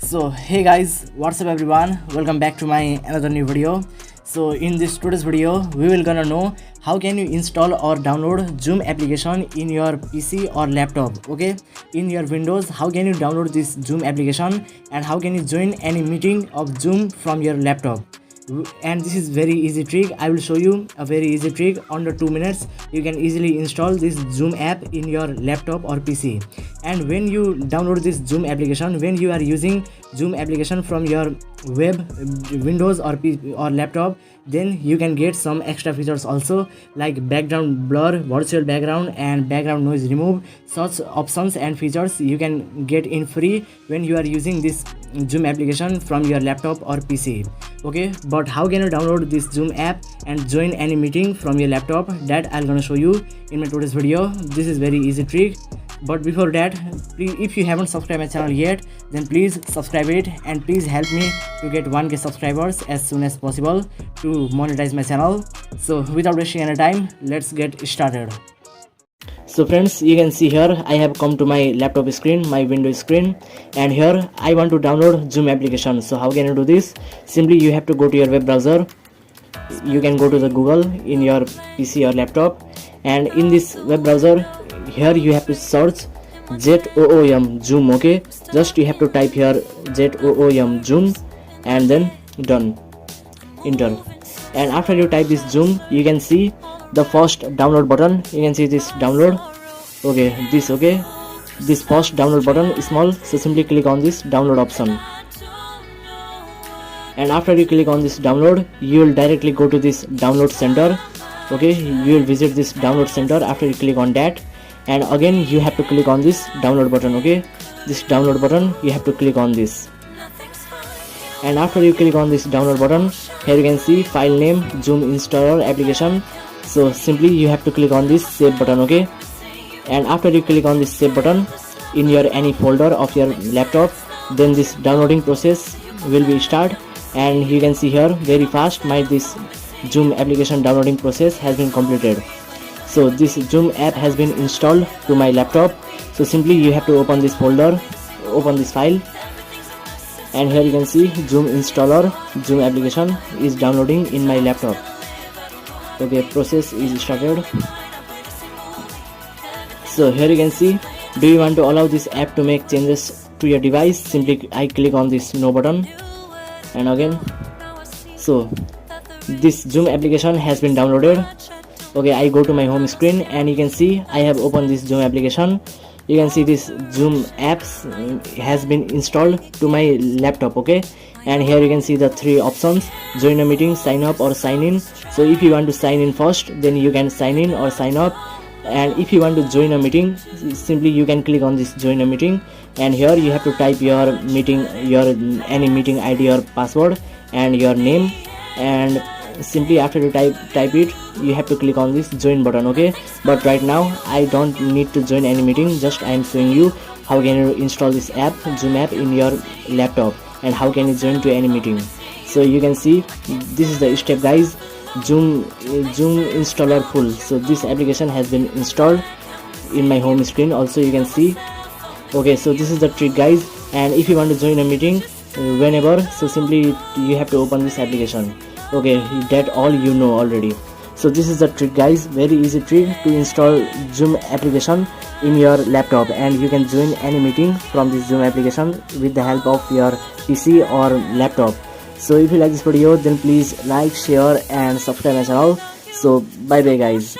So hey guys, what's up everyone, welcome back to my another new video. So in this today's video we will gonna know how can you install or download Zoom application in your PC or laptop. Okay, in your Windows, how can you download this Zoom application and how can you join any meeting of Zoom from your laptop. And this is very easy trick. I will show you a very easy trick. Under 2 minutes you can easily install this Zoom app in your laptop or PC. And when you download this Zoom application, when you are using Zoom application from your web, Windows or laptop, then you can get some extra features also, like background blur, virtual background and background noise remove. Such options and features you can get in free when you are using this Zoom application from your laptop or PC. Okay, but how can you download this Zoom app and join any meeting from your laptop? That I'm gonna show you in my today's video. This is very easy trick. But before that, please, if you haven't subscribed my channel yet, then please subscribe it and please help me to get 1k subscribers as soon as possible to monetize my channel. So without wasting any time, let's get started. So friends, you can see here I have come to my laptop screen, my Windows screen, and here I want to download Zoom application. So how can you do this? Simply you have to go to your web browser. You can go to the Google in your PC or laptop, and in this web browser here you have to search ZOOM Zoom. Okay, just you have to type here ZOOM Zoom and then done, enter. And after you type this Zoom, you can see the first download button. You can see this download. Okay, this first download button is small, so simply click on this download option. And after you click on this download, you will directly go to this download center. Okay, you will visit this download center after you click on that, and again you have to click on this download button. Okay, this download button you have to click on this, and after you click on this download button, here you can see file name Zoom installer application. So simply you have to click on this save button. Okay, and after you click on this save button in your any folder of your laptop, then this downloading process will be start. And you can see here very fast this Zoom application downloading process has been completed. So this Zoom app has been installed to my laptop. So simply you have to open this folder, open this file, and here you can see Zoom installer Zoom application is downloading in my laptop. Okay, process is started. So here you can see, do you want to allow this app to make changes to your device? Simply I click on this no button, and again, so this Zoom application has been downloaded. Okay, I go to my home screen and you can see I have opened this Zoom application. You can see this Zoom apps has been installed to my laptop. Okay, and here you can see the three options: join a meeting, sign up or sign in. So if you want to sign in first, then you can sign in or sign up, and if you want to join a meeting, simply you can click on this join a meeting, and here you have to type your meeting, your any meeting ID or password and your name, and simply after you type it, you have to click on this join button. Okay, but right now I don't need to join any meeting, just I am showing you how can you install this app Zoom app in your laptop and how can you join to any meeting. So you can see this is the step guys, Zoom installer full. So this application has been installed in my home screen also, you can see. Okay, so this is the trick guys, and if you want to join a meeting whenever, so simply you have to open this application. Okay, that all you know already. So this is the trick guys, very easy trick to install Zoom application in your laptop, and you can join any meeting from this Zoom application with the help of your PC or laptop. So if you like this video, then please like, share and subscribe my channel. So bye bye guys.